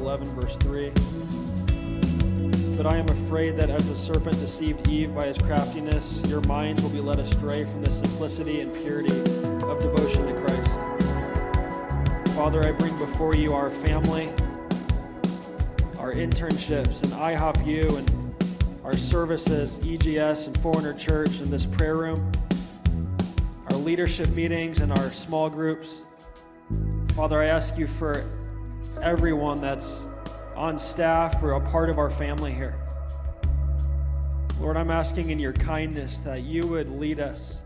11, verse 3. But I am afraid that as the serpent deceived Eve by his craftiness, your minds will be led astray from the simplicity and purity of devotion to Christ. Father, I bring before you our family, our internships and IHOP U, and our services, EGS and Foreigner Church, and this prayer room, our leadership meetings and our small groups. Father, I ask you for everyone that's on staff or a part of our family here. Lord, I'm asking in your kindness that you would lead us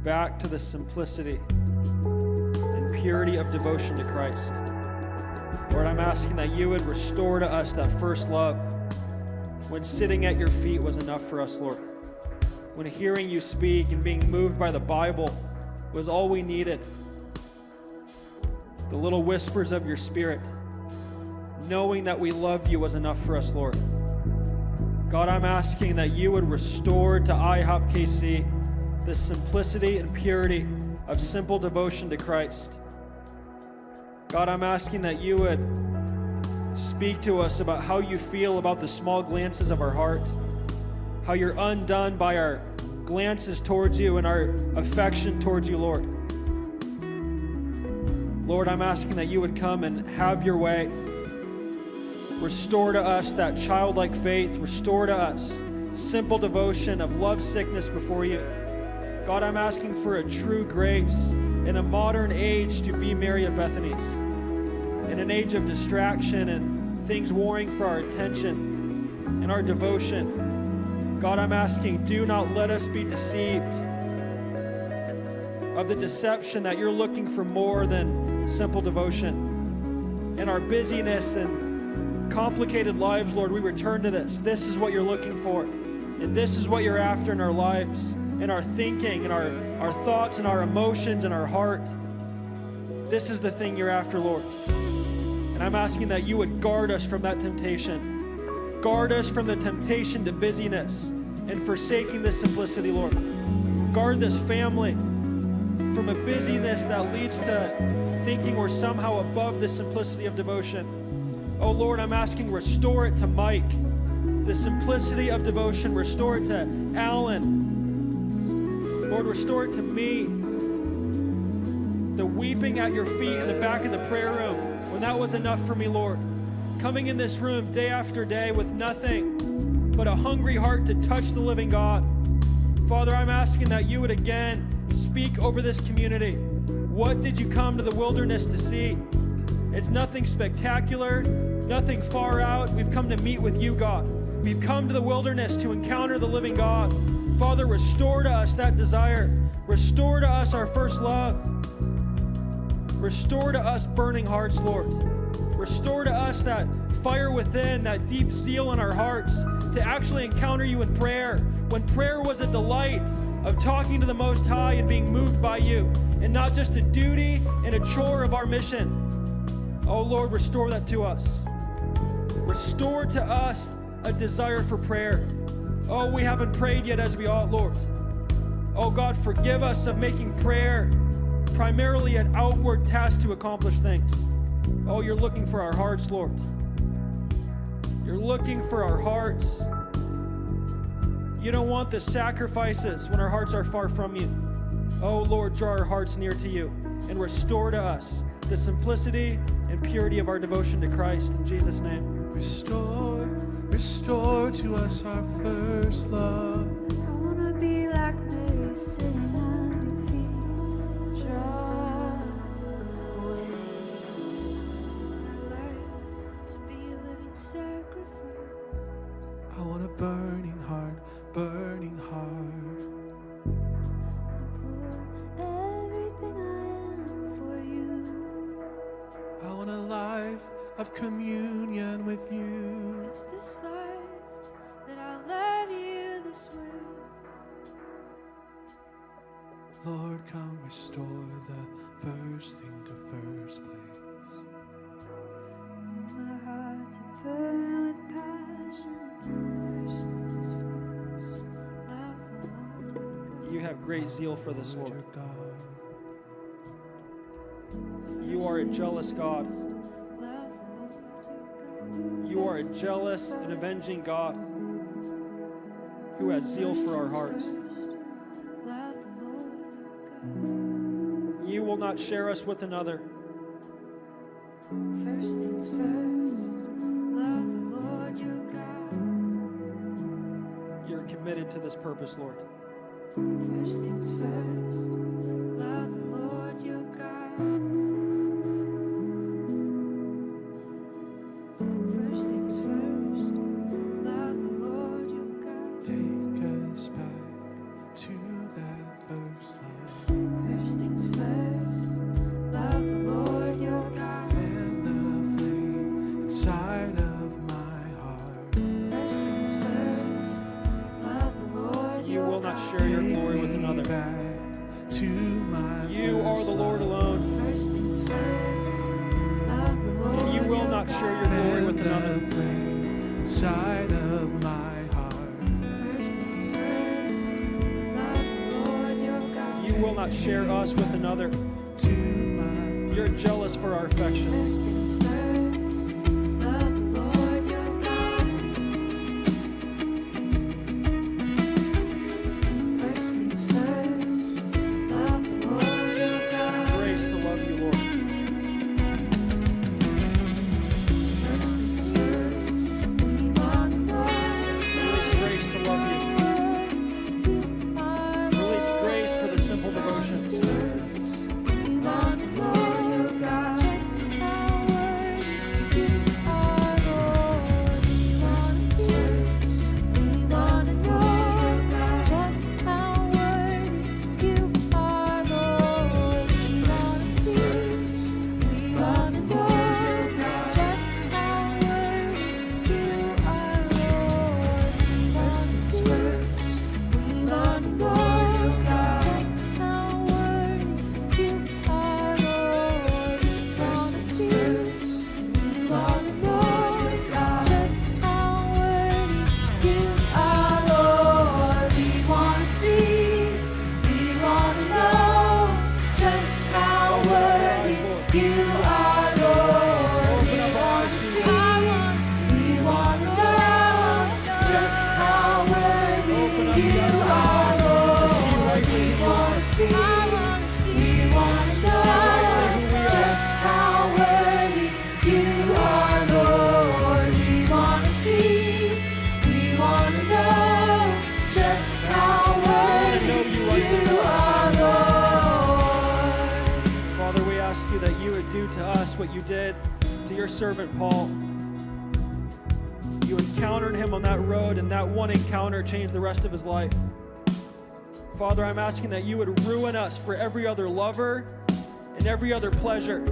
back to the simplicity and purity of devotion to Christ. Lord, I'm asking that you would restore to us that first love when sitting at your feet was enough for us, Lord. When hearing you speak and being moved by the Bible was all we needed. The little whispers of your Spirit, knowing that we loved you was enough for us, Lord. God, I'm asking that you would restore to IHOP KC the simplicity and purity of simple devotion to Christ. God, I'm asking that you would speak to us about how you feel about the small glances of our heart, how you're undone by our glances towards you and our affection towards you, Lord. Lord, I'm asking that you would come and have your way. Restore to us that childlike faith. Restore to us simple devotion of love sickness before you. God, I'm asking for a true grace in a modern age to be Mary of Bethany's. In an age of distraction and things warring for our attention and our devotion. God, I'm asking, do not let us be deceived of the deception that you're looking for more than simple devotion. In our busyness and complicated lives, Lord, we return to this. This is what you're looking for. And this is what you're after in our lives, in our thinking, in our thoughts, and our emotions, and our heart. This is the thing you're after, Lord. And I'm asking that you would guard us from that temptation. Guard us from the temptation to busyness and forsaking this simplicity, Lord. Guard this family from a busyness that leads to thinking we're somehow above the simplicity of devotion. Oh Lord, I'm asking, restore it to Mike, the simplicity of devotion. Restore it to Alan. Lord, restore it to me. The weeping at your feet in the back of the prayer room, when that was enough for me, Lord. Coming in this room day after day with nothing but a hungry heart to touch the living God. Father, I'm asking that you would again speak over this community. What did you come to the wilderness to see? It's nothing spectacular, nothing far out. We've come to meet with you, God. We've come to the wilderness to encounter the living God. Father, restore to us that desire. Restore to us our first love. Restore to us burning hearts, Lord. Restore to us that fire within, that deep zeal in our hearts to actually encounter you in prayer. When prayer was a delight of talking to the Most High and being moved by you, and not just a duty and a chore of our mission. Oh Lord, restore that to us. Restore to us a desire for prayer. Oh, we haven't prayed yet as we ought, Lord. Oh God, forgive us of making prayer primarily an outward task to accomplish things. Oh, you're looking for our hearts, Lord. You're looking for our hearts. You don't want the sacrifices when our hearts are far from you. Oh Lord, draw our hearts near to you and restore to us the simplicity and purity of our devotion to Christ. In Jesus' name. Restore to us our first love. I wanna be like Mary sitting at your feet. Draw us away. My life to be a living sacrifice. I want a burning heart, burning heart. Everything I am for you. I want a life of communion with you. It's this life that I love you this way. Lord, come restore the first thing to first place. My heart to burn with passion. First things first. Love the Lord. You have great zeal for this, Lord. Your God. You are a jealous God. Love the Lord your God. are a jealous and avenging God who has zeal for our hearts. Love the Lord your God. You will not share us with another. First things first, love the Lord your God. You're committed to this purpose, Lord. First things first, love the Lord your God. First things first, love the Lord your God. Take us back to that first love. First things first, love the Lord your God. Fan the flame inside of my heart. First things first, love the Lord You your will God. not share your glory with Take me another. back to my You are first the Lord love. alone. First things first, love the Lord And you will your not God. share your glory with Fan another. the flame inside of my heart. First things first, love the Lord your God. You will not share us with another. To my You're jealous for our affection. First things first, love the Lord your God. First things first, love the Lord your God. Grace to love you, Lord. First things first, we want the Lord Release grace to love you. Release grace for the simple devotion. we want the Lord your God. Just how worthy you are, Lord. We want to see. We want to know just how worthy you are, Lord. We want to see. We want to know just how worthy you are, Lord. First things first, we want to know just how worthy you are, Lord. First things first, we want to know just how worthy you are, Lord. We want to see, we want to know just how worthy you are, Lord. We want to see, we want to know just how worthy you are, Lord. We want to see, we want to know just how worthy you are, Lord. We want to see, we want to know just how worthy you are, Lord. Father, we ask you that you would do to us what you did to your servant Paul. You encountered him on that road, and that one encounter changed the rest of his life. Father, I'm asking that you would ruin us for every other lover and every other pleasure.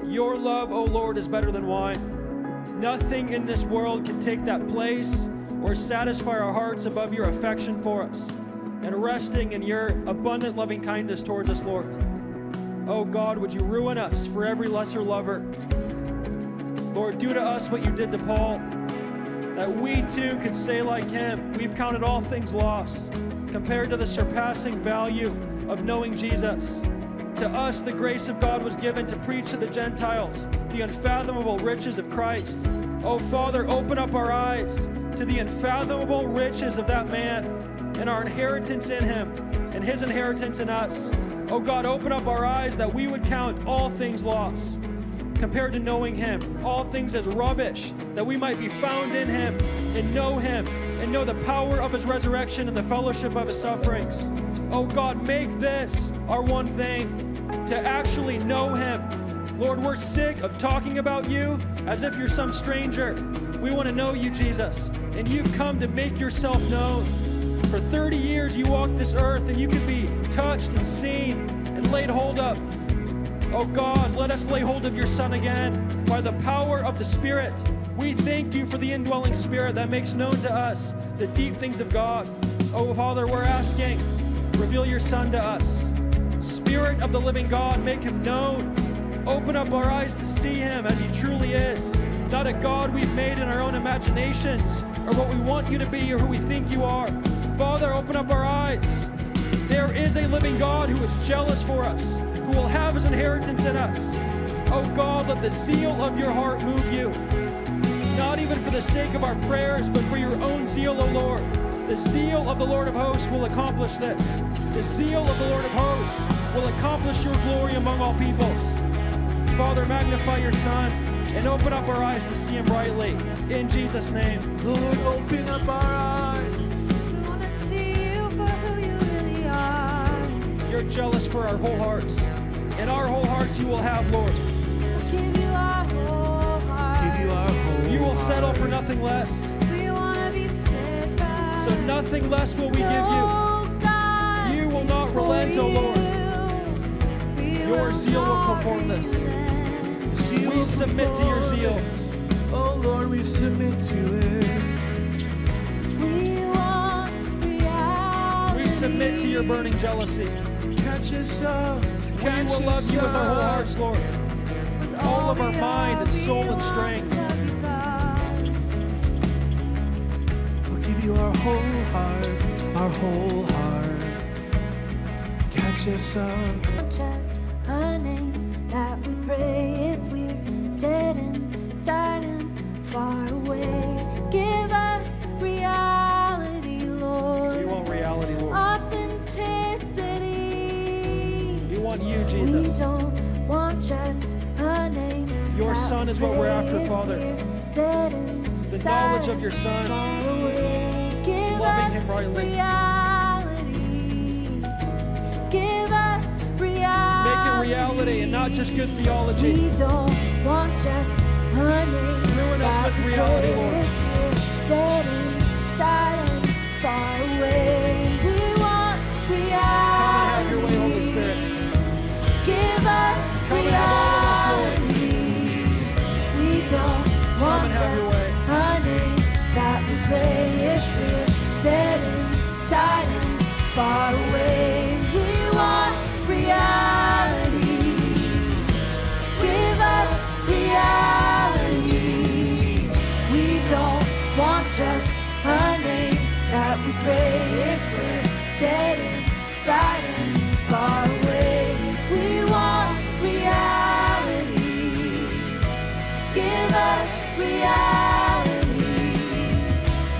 Your love, O Lord, is better than wine. Nothing in this world can take that place or satisfy our hearts above your affection for us and resting in your abundant loving kindness towards us, Lord. Oh God, would you ruin us for every lesser lover? Lord, do to us what you did to Paul, that we too could say like him, we've counted all things lost compared to the surpassing value of knowing Jesus. To us, the grace of God was given to preach to the Gentiles the unfathomable riches of Christ. Oh, Father, open up our eyes to the unfathomable riches of that man and our inheritance in him and his inheritance in us. Oh, God, open up our eyes that we would count all things lost compared to knowing him, all things as rubbish, that we might be found in him and know the power of his resurrection and the fellowship of his sufferings. Oh God, make this our one thing, to actually know him. Lord, we're sick of talking about you as if you're some stranger. We want to know you, Jesus, and you've come to make yourself known. For 30 years you walked this earth, and you could be touched and seen and laid hold of. Oh God, let us lay hold of your Son again by the power of the Spirit. We thank you for the indwelling Spirit that makes known to us the deep things of God. Oh Father, we're asking, reveal your Son to us. Spirit of the living God, make him known. Open up our eyes to see him as he truly is. Not a God we've made in our own imaginations, or what we want you to be, or who we think you are. Father, open up our eyes. There is a living God who is jealous for us, who will have his inheritance in us. Oh God, let the zeal of your heart move you. not even for the sake of our prayers, but for your own zeal, O Lord. The zeal of the Lord of hosts will accomplish this. The zeal of the Lord of hosts will accomplish your glory among all peoples. Father, magnify your Son and open up our eyes to see him rightly. In Jesus' name. Lord, open up our eyes. We want to see you for who you really are. You're jealous for our whole hearts. And our whole hearts you will have, Lord. We'll give you our whole heart. Give you our whole You will settle heart. for nothing less. We want to be steadfast. So nothing less will we give you. No gods You will not before relent, O Lord. you. We Your zeal will not perform this. relent. Zeal We submit to your zeal. Oh Lord, we submit to it. We want reality. We submit to your burning jealousy. Catch us up. We Catch will love us you with our whole up. hearts, Lord. With all of our we mind are, and soul we and want strength. to love you, God. We'll give you our whole heart, our whole heart. Catch us up. Just a name that we pray if we're dead inside and far away. Give us reality, We Lord. want reality, Lord. Authenticity. We want you, We Jesus. don't want just a name. Your that Son we is what we're after, pray if Father. we're dead inside The knowledge of your Son. far away. Give Loving us him rightly. reality. Give us reality. Make it reality and not just good theology. We don't want just a name. Ruin us that with we reality, pray Lord. if we're dead inside and far away. We want reality. Come and have your way, Holy Spirit. Give us Come and have all of us, Lord. reality. We don't want and have your just way. a name that we pray if we're dead inside and far away. We want reality. Give us reality. We don't want just a name that we pray if we're dead inside and far away. We want reality. Give us reality.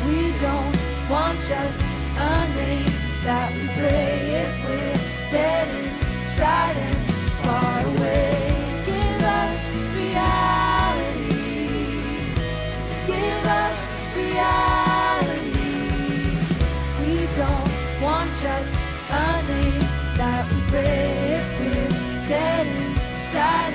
We don't want just a name that we pray if we're dead inside and far away. Give us reality. Give us reality. We don't want just a name that we pray if we're dead inside